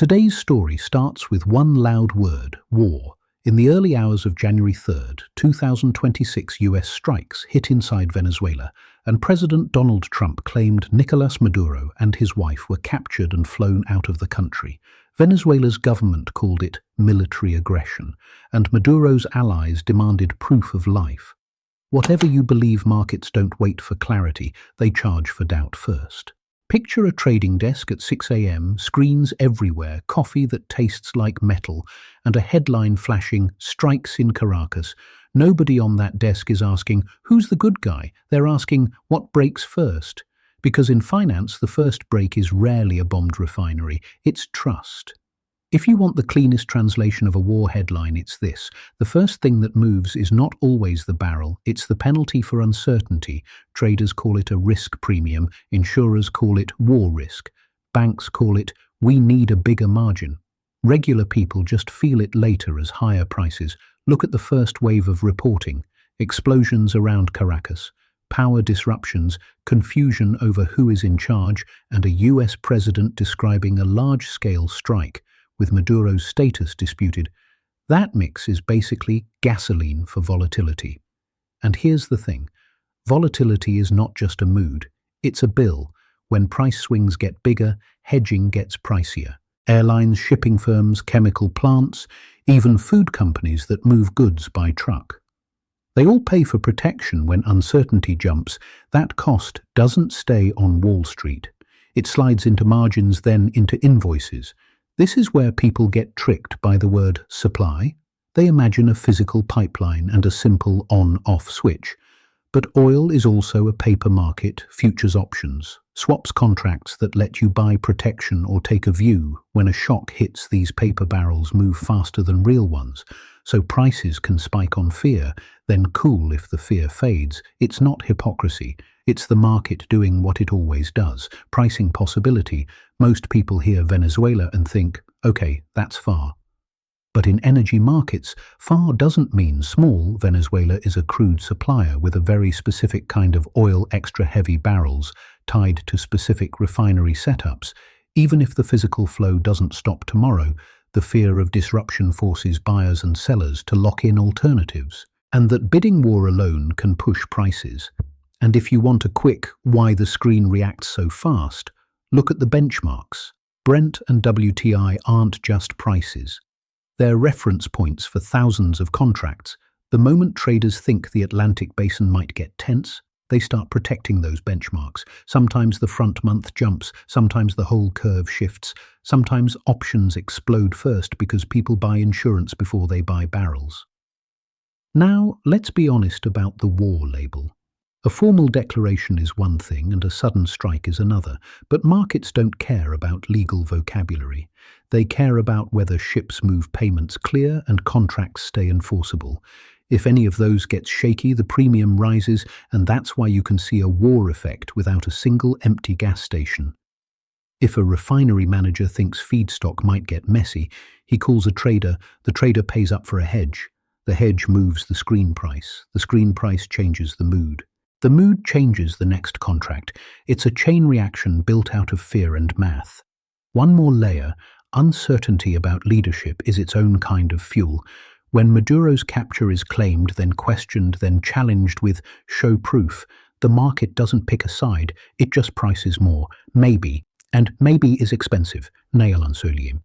Today's story starts with one loud word: war. In the early hours of January 3rd, 2026, US strikes hit inside Venezuela, and President Donald Trump claimed Nicolas Maduro and his wife were captured and flown out of the country. Venezuela's government called it military aggression, and Maduro's allies demanded proof of life. Whatever you believe, markets don't wait for clarity, they charge for doubt first. Picture a trading desk at 6 a.m., screens everywhere, coffee that tastes like metal, and a headline flashing, "Strikes in Caracas." Nobody on that desk is asking, "Who's the good guy?" They're asking, "What breaks first?" Because in finance, the first break is rarely a bombed refinery, it's trust. If you want the cleanest translation of a war headline, it's this: the first thing that moves is not always the barrel, it's the penalty for uncertainty. Traders call it a risk premium, insurers call it war risk, banks call it "we need a bigger margin." Regular people just feel it later as higher prices. Look at the first wave of reporting: explosions around Caracas, power disruptions, confusion over who is in charge, and a US president describing a large-scale strike, with Maduro's status disputed. That mix is basically gasoline for volatility. And here's the thing: volatility is not just a mood, it's a bill. When price swings get bigger, hedging gets pricier. Airlines, shipping firms, chemical plants, even food companies that move goods by truck. They all pay for protection when uncertainty jumps. That cost doesn't stay on Wall Street. It slides into margins, then into invoices. This is where people get tricked by the word supply. They imagine a physical pipeline and a simple on-off switch. But oil is also a paper market, futures options, swaps contracts that let you buy protection or take a view. When a shock hits, these paper barrels move faster than real ones, so prices can spike on fear, then cool if the fear fades. It's not hypocrisy. It's the market doing what it always does, pricing possibility. Most people hear Venezuela and think, okay, that's far. But in energy markets, far doesn't mean small. Venezuela is a crude supplier with a very specific kind of oil, extra heavy barrels, tied to specific refinery setups. Even if the physical flow doesn't stop tomorrow, the fear of disruption forces buyers and sellers to lock in alternatives. And that bidding war alone can push prices. And if you want a quick why the screen reacts so fast, look at the benchmarks. Brent and WTI aren't just prices. They're reference points for thousands of contracts. The moment traders think the Atlantic basin might get tense, they start protecting those benchmarks. Sometimes the front month jumps, sometimes the whole curve shifts, sometimes options explode first because people buy insurance before they buy barrels. Now, let's be honest about the war label. A formal declaration is one thing and a sudden strike is another, but markets don't care about legal vocabulary. They care about whether ships move payments clear and contracts stay enforceable. If any of those gets shaky, the premium rises, and that's why you can see a war effect without a single empty gas station. If a refinery manager thinks feedstock might get messy, he calls a trader, the trader pays up for a hedge. The hedge moves the screen price changes the mood. The mood changes the next contract. It's a chain reaction built out of fear and math. One more layer: uncertainty about leadership is its own kind of fuel. When Maduro's capture is claimed, then questioned, then challenged with "show proof," the market doesn't pick a side, it just prices more. Maybe. And maybe is expensive. Ne yalan söyleyeyim.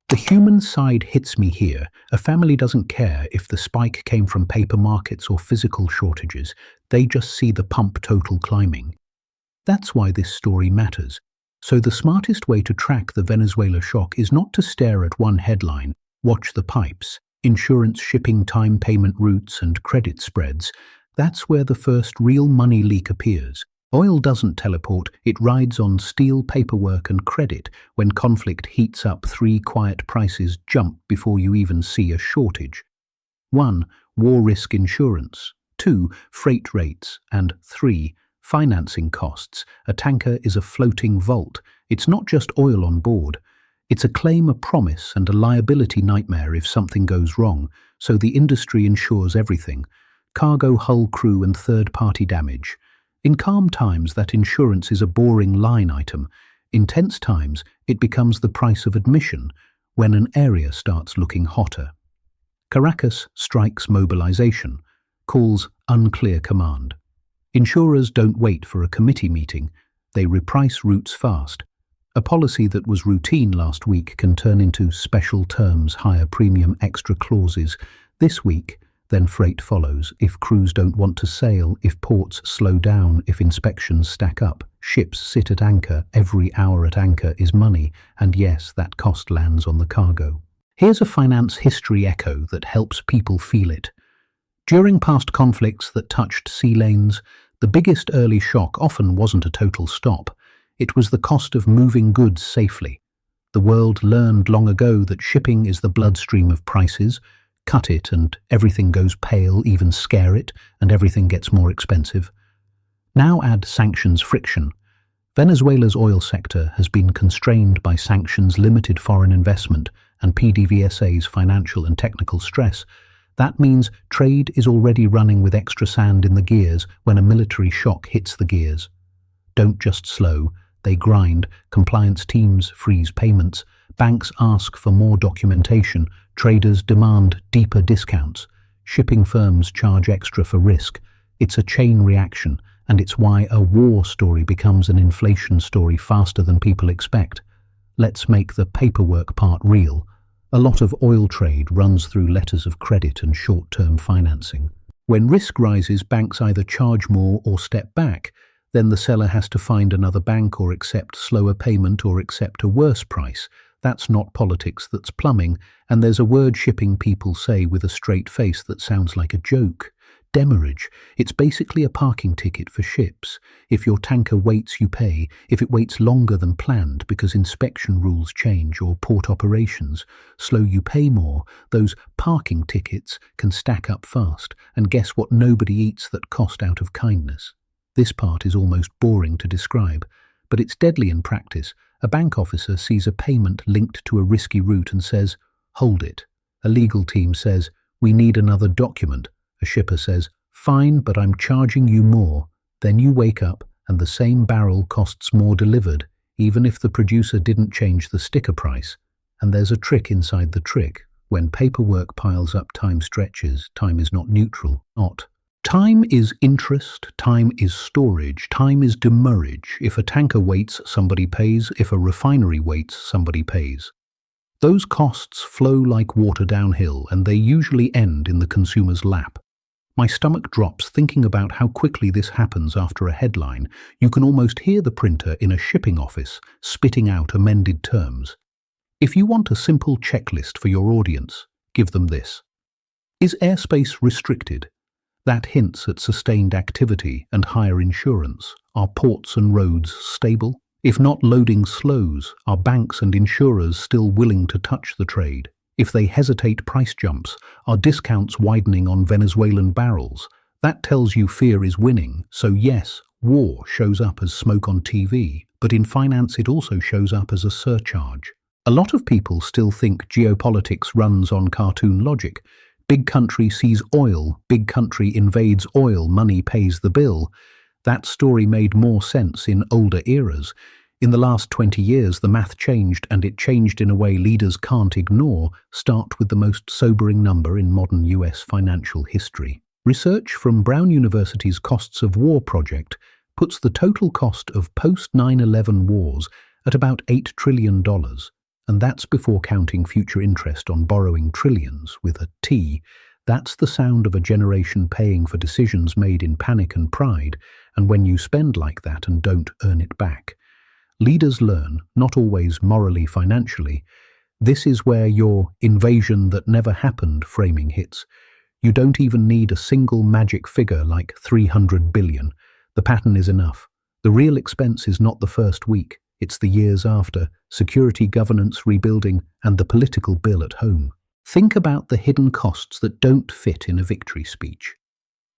The human side hits me here. A family doesn't care if the spike came from paper markets or physical shortages. They just see the pump total climbing. That's why this story matters. So the smartest way to track the Venezuela shock is not to stare at one headline. Watch the pipes: insurance, shipping time, payment routes, and credit spreads. That's where the first real money leak appears. Oil doesn't teleport, it rides on steel, paperwork, and credit. When conflict heats up, 3 quiet prices jump before you even see a shortage. 1. War risk insurance. 2. Freight rates. And 3. Financing costs. A tanker is a floating vault. It's not just oil on board. It's a claim, a promise, and a liability nightmare if something goes wrong, so the industry insures everything: cargo, hull, crew, and third-party damage. In calm times, that insurance is a boring line item. In tense times, it becomes the price of admission when an area starts looking hotter. Caracas strikes mobilization, calls unclear command. Insurers don't wait for a committee meeting, they reprice routes fast. A policy that was routine last week can turn into special terms, higher premium, extra clauses. This week, then freight follows. If crews don't want to sail, if ports slow down, if inspections stack up, ships sit at anchor. Every hour at anchor is money, and yes, that cost lands on the cargo. Here's a finance history echo that helps people feel it. During past conflicts that touched sea lanes, the biggest early shock often wasn't a total stop. It was the cost of moving goods safely. The world learned long ago that shipping is the bloodstream of prices. Cut it and everything goes pale, even scare it, and everything gets more expensive. Now add sanctions friction. Venezuela's oil sector has been constrained by sanctions, limited foreign investment, and PDVSA's financial and technical stress. That means trade is already running with extra sand in the gears when a military shock hits the gears. Don't just slow, they grind. Compliance teams freeze payments. Banks ask for more documentation. Traders demand deeper discounts. Shipping firms charge extra for risk. It's a chain reaction, and it's why a war story becomes an inflation story faster than people expect. Let's make the paperwork part real. A lot of oil trade runs through letters of credit and short-term financing. When risk rises, banks either charge more or step back. Then the seller has to find another bank or accept slower payment or accept a worse price. That's not politics, that's plumbing, and there's a word shipping people say with a straight face that sounds like a joke. Demurrage. It's basically a parking ticket for ships. If your tanker waits, you pay. If it waits longer than planned because inspection rules change or port operations slow, you pay more. Those parking tickets can stack up fast, and guess what nobody eats that cost out of kindness? This part is almost boring to describe, but it's deadly in practice. A bank officer sees a payment linked to a risky route and says, "Hold it." A legal team says, "We need another document." A shipper says, "Fine, but I'm charging you more." Then you wake up and the same barrel costs more delivered, even if the producer didn't change the sticker price. And there's a trick inside the trick. When paperwork piles up, time stretches. Time is not neutral. Time is interest, time is storage, time is demurrage. If a tanker waits, somebody pays. If a refinery waits, somebody pays. Those costs flow like water downhill, and they usually end in the consumer's lap. My stomach drops thinking about how quickly this happens after a headline. You can almost hear the printer in a shipping office spitting out amended terms. If you want a simple checklist for your audience, give them this. Is airspace restricted? That hints at sustained activity and higher insurance. Are ports and roads stable? If not, loading slows. Are banks and insurers still willing to touch the trade? If they hesitate, price jumps. Are discounts widening on Venezuelan barrels? That tells you fear is winning. So yes, war shows up as smoke on TV, but in finance it also shows up as a surcharge. A lot of people still think geopolitics runs on cartoon logic. Big country sees oil, big country invades oil, money pays the bill. That story made more sense in older eras. In the last 20 years, the math changed, and it changed in a way leaders can't ignore. Start with the most sobering number in modern US financial history. Research from Brown University's Costs of War project puts the total cost of post-9/11 wars at about $8 trillion. And that's before counting future interest on borrowing trillions with a T. That's the sound of a generation paying for decisions made in panic and pride, and when you spend like that and don't earn it back. Leaders learn, not always morally, financially. This is where your invasion that never happened framing hits. You don't even need a single magic figure like 300 billion. The pattern is enough. The real expense is not the first week. It's the years after, security, governance, rebuilding, and the political bill at home. Think about the hidden costs that don't fit in a victory speech.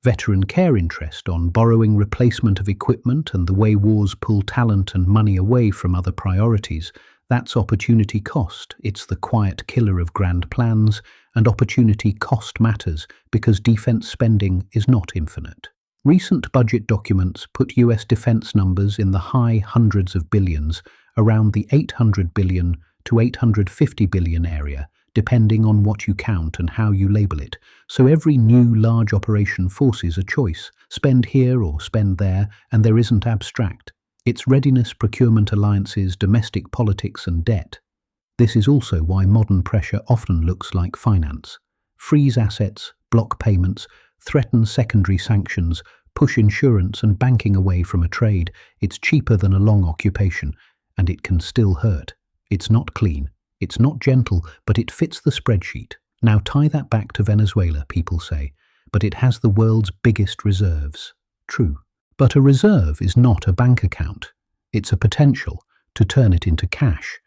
Veteran care interest on borrowing, replacement of equipment, and the way wars pull talent and money away from other priorities. That's opportunity cost. It's the quiet killer of grand plans, and opportunity cost matters because defense spending is not infinite. Recent budget documents put US defense numbers in the high hundreds of billions, around the 800 billion to 850 billion area, depending on what you count and how you label it. So every new large operation forces a choice: spend here or spend there, and there isn't abstract. It's readiness, procurement alliances, domestic politics and debt. This is also why modern pressure often looks like finance. Freeze assets, block payments, threaten secondary sanctions, push insurance and banking away from a trade. It's cheaper than a long occupation, and it can still hurt. It's not clean, it's not gentle, but it fits the spreadsheet. Now tie that back to Venezuela, people say, but it has the world's biggest reserves. True. But a reserve is not a bank account. It's a potential to turn it into cash.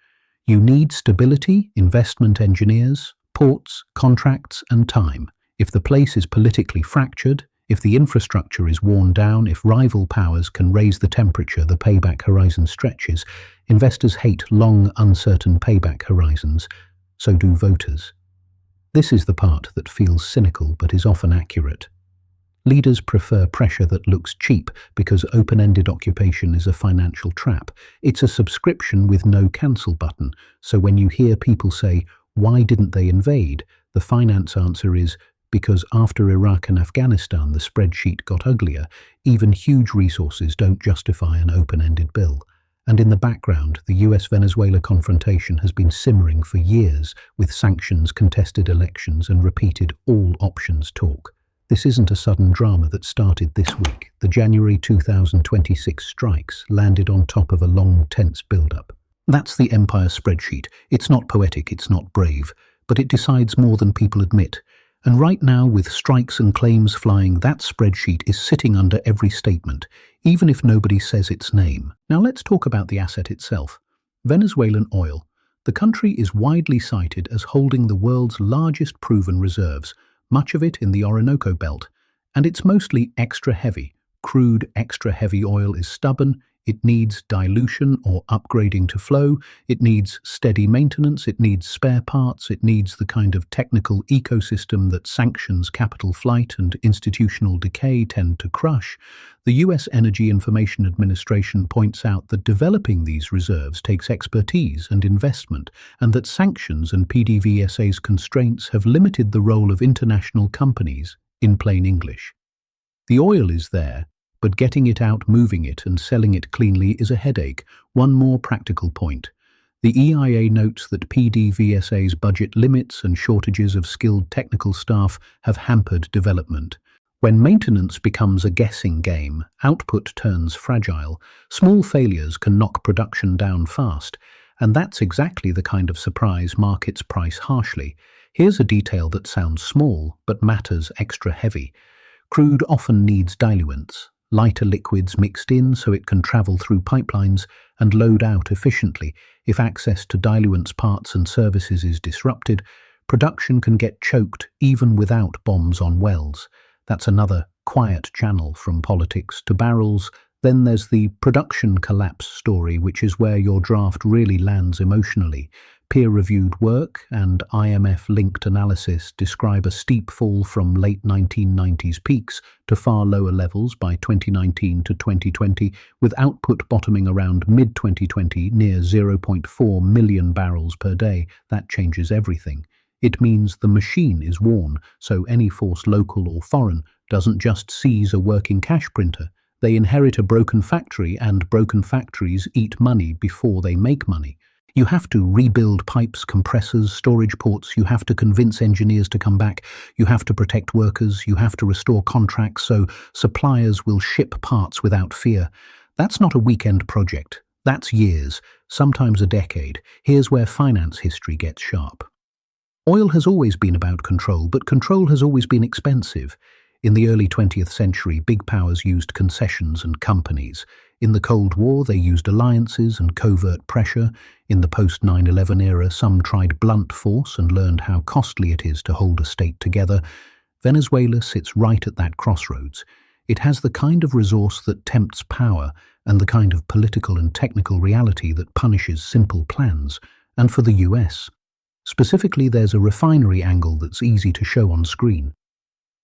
You need stability, investment engineers, ports, contracts, and time. If the place is politically fractured, if the infrastructure is worn down, if rival powers can raise the temperature, the payback horizon stretches. Investors hate long, uncertain payback horizons. So do voters. This is the part that feels cynical but is often accurate. Leaders prefer pressure that looks cheap because open-ended occupation is a financial trap. It's a subscription with no cancel button. So when you hear people say, "Why didn't they invade?" the finance answer is, because after Iraq and Afghanistan the spreadsheet got uglier. Even huge resources don't justify an open-ended bill. And in the background, the US-Venezuela confrontation has been simmering for years, with sanctions, contested elections and repeated all-options talk. This isn't a sudden drama that started this week. The January 2026 strikes landed on top of a long, tense build-up. That's the empire spreadsheet. It's not poetic, it's not brave, but it decides more than people admit. And right now, with strikes and claims flying, that spreadsheet is sitting under every statement, even if nobody says its name. Now let's talk about the asset itself. Venezuelan oil. The country is widely cited as holding the world's largest proven reserves, much of it in the Orinoco Belt, and it's mostly extra heavy. Crude extra heavy oil is stubborn, it needs dilution or upgrading to flow, it needs steady maintenance, it needs spare parts, it needs the kind of technical ecosystem that sanctions, capital flight and institutional decay tend to crush. The US Energy Information Administration points out that developing these reserves takes expertise and investment, and that sanctions and PDVSA's constraints have limited the role of international companies, in plain English. The oil is there, but getting it out, moving it and selling it cleanly is a headache. One more practical point. The EIA notes that PDVSA's budget limits and shortages of skilled technical staff have hampered development. When maintenance becomes a guessing game, output turns fragile. Small failures can knock production down fast, and that's exactly the kind of surprise markets price harshly. Here's a detail that sounds small, but matters extra heavy. Crude often needs diluents, lighter liquids mixed in so it can travel through pipelines and load out efficiently. If access to diluents, parts and services is disrupted, production can get choked even without bombs on wells. That's another quiet channel from politics to barrels. Then there's the production collapse story, which is where your draft really lands emotionally. Peer-reviewed work and IMF-linked analysis describe a steep fall from late 1990s peaks to far lower levels by 2019 to 2020, with output bottoming around mid-2020 near 0.4 million barrels per day. That changes everything. It means the machine is worn, so any force, local or foreign, doesn't just seize a working cash printer. They inherit a broken factory, and broken factories eat money before they make money. You have to rebuild pipes, compressors, storage ports. You have to convince engineers to come back. You have to protect workers. You have to restore contracts so suppliers will ship parts without fear. That's not a weekend project. That's years, sometimes a decade. Here's where finance history gets sharp. Oil has always been about control, but control has always been expensive. In the early 20th century, big powers used concessions and companies. In the Cold War, they used alliances and covert pressure. In the post-9/11 era, some tried blunt force and learned how costly it is to hold a state together. Venezuela sits right at that crossroads. It has the kind of resource that tempts power and the kind of political and technical reality that punishes simple plans. And for the US, specifically, there's a refinery angle that's easy to show on screen.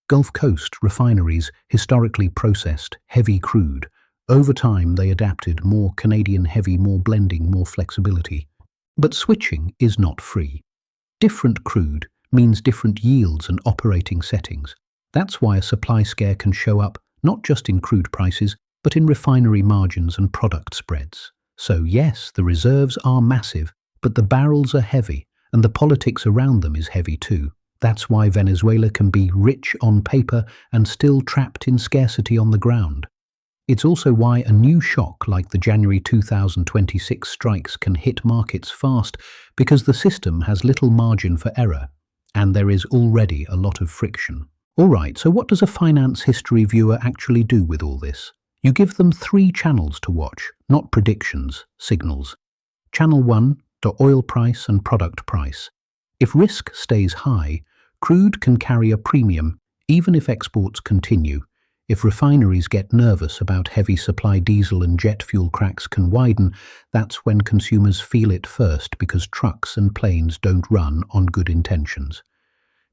Gulf Coast refineries, historically processed, heavy crude, Over time, they adapted: more Canadian heavy, more blending, more flexibility. But switching is not free. Different crude means different yields and operating settings. That's why a supply scare can show up not just in crude prices, but in refinery margins and product spreads. So yes, the reserves are massive, but the barrels are heavy, and the politics around them is heavy too. That's why Venezuela can be rich on paper and still trapped in scarcity on the ground. It's also why a new shock like the January 2026 strikes can hit markets fast, because the system has little margin for error, and there is already a lot of friction. Alright, so what does a finance history viewer actually do with all this? You give them 3 channels to watch, not predictions, signals. Channel 1, the oil price and product price. If risk stays high, crude can carry a premium, even if exports continue. If refineries get nervous about heavy supply, diesel and jet fuel cracks can widen. That's when consumers feel it first, because trucks and planes don't run on good intentions.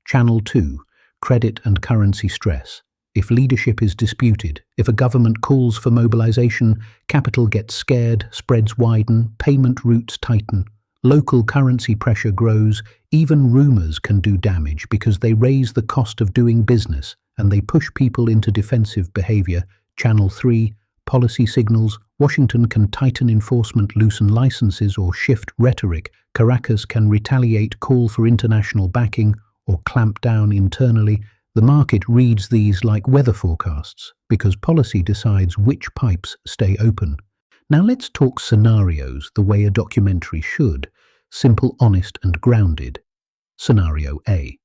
Channel 2, credit and currency stress. If leadership is disputed, if a government calls for mobilization, capital gets scared, spreads widen, payment routes tighten, local currency pressure grows. Even rumors can do damage because they raise the cost of doing business and they push people into defensive behavior. Channel 3, policy signals. Washington can tighten enforcement, loosen licenses, or shift rhetoric. Caracas can retaliate, call for international backing, or clamp down internally. The market reads these like weather forecasts because policy decides which pipes stay open. Now let's talk scenarios the way a documentary should: simple, honest, and grounded. Scenario A.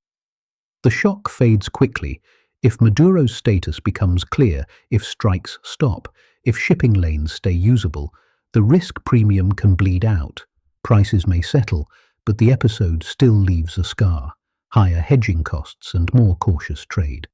The shock fades quickly if Maduro's status becomes clear, if strikes stop, if shipping lanes stay usable. The risk premium can bleed out. Prices may settle, but the episode still leaves a scar: higher hedging costs and more cautious trade.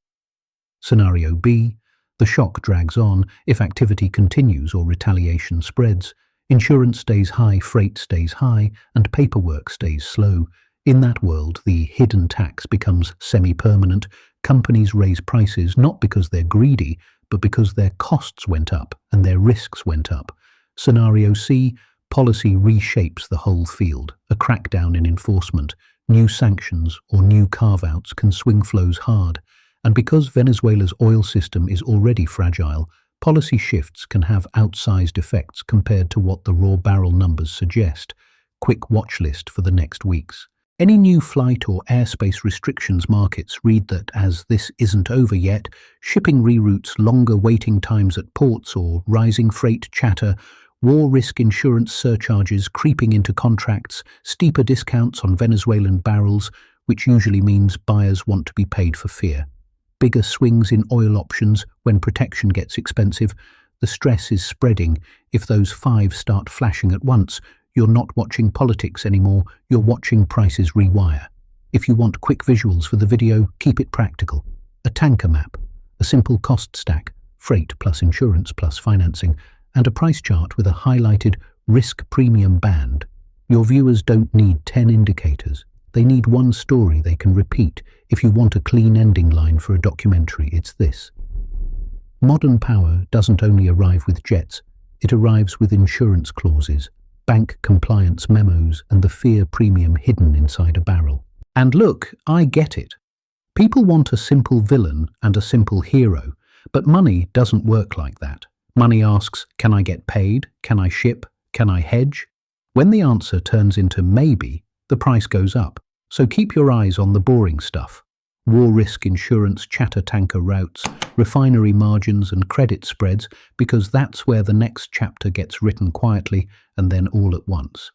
Scenario B. The shock drags on if activity continues or retaliation spreads. Insurance stays high, freight stays high, and paperwork stays slow. In that world, the hidden tax becomes semi-permanent. Companies raise prices not because they're greedy, but because their costs went up and their risks went up. Scenario C. Policy reshapes the whole field. A crackdown in enforcement, new sanctions, or new carve-outs can swing flows hard. And because Venezuela's oil system is already fragile, policy shifts can have outsized effects compared to what the raw barrel numbers suggest. Quick watch list for the next weeks. Any new flight or airspace restrictions, markets read that as this isn't over yet. Shipping reroutes, longer waiting times at ports, or rising freight chatter. War risk insurance surcharges creeping into contracts, steeper discounts on Venezuelan barrels, which usually means buyers want to be paid for fear. Bigger swings in oil options when protection gets expensive. The stress is spreading. If those 5 start flashing at once, you're not watching politics anymore, you're watching prices rewire. If you want quick visuals for the video, keep it practical. A tanker map, a simple cost stack, freight plus insurance plus financing, and a price chart with a highlighted risk premium band. Your viewers don't need 10 indicators. They need one story they can repeat. If you want a clean ending line for a documentary, it's this. Modern power doesn't only arrive with jets, it arrives with insurance clauses, bank compliance memos, and the fear premium hidden inside a barrel. And look, I get it. People want a simple villain and a simple hero, but money doesn't work like that. Money asks, can I get paid? Can I ship? Can I hedge? When the answer turns into maybe, the price goes up. So keep your eyes on the boring stuff. War risk insurance, chatter tanker routes, refinery margins and credit spreads, because that's where the next chapter gets written quietly and then all at once.